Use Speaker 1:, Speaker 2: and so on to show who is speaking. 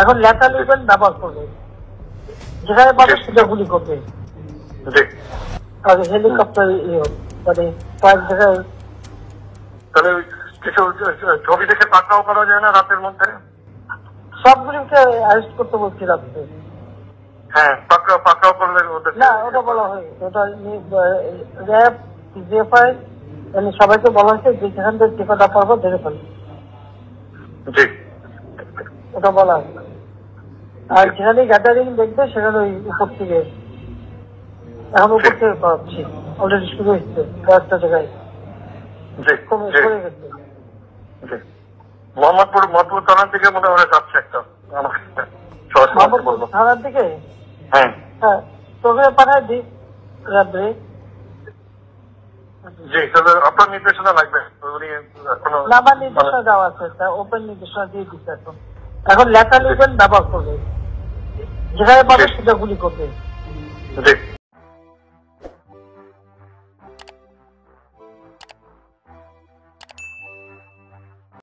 Speaker 1: এখন লেখা লিখবেন, ব্যবহার করবে, যেখানে পাবে সেটা গুলি করবে। হেলিকপ্টার মানে কয়েক জায়গায়।
Speaker 2: তাহলে কিছু ছবি দেখে পাকড়াও করা যায় না রাতের মধ্যে?
Speaker 1: সবগুলিকে অ্যারেস্ট করতে বলছি রাত্রে।
Speaker 2: হ্যাঁ, পাকড়াও করলে
Speaker 1: না, ওটা বলা হয়, ওটা র্যাব জিএফআই মানে সবাইকে বলা হয়েছে যে যেখান থেকে টিকাটা পারবো ধরে ফেলবে।
Speaker 2: জি,
Speaker 1: ওটা বলা হয়। আর যেখানে গ্যাদারিং দেখবে সেখানে ওই উপর থেকে, এখন উপর থেকে পাচ্ছি অলরেডি শুরু হচ্ছে কয়েকটা জায়গায় কমে গেছে।
Speaker 2: মোহাম্মদপুর থানার দিকে মনে হয় যাচ্ছে একটা
Speaker 1: থানার দিকে।
Speaker 2: হ্যাঁ,
Speaker 1: তোকে পাঠায় দিই রাত্রে।
Speaker 2: জি, তাহলে আপনার নির্দেশনা লাগবে।
Speaker 1: আমার নির্দেশনা দেওয়া আছে, ওপেন নির্দেশনা দিয়ে দিচ্ছে। এখন লেখা লিখবেন, ব্যবহার করবে, যেখানে পাবে সেটা গুলি করবে।
Speaker 2: জি।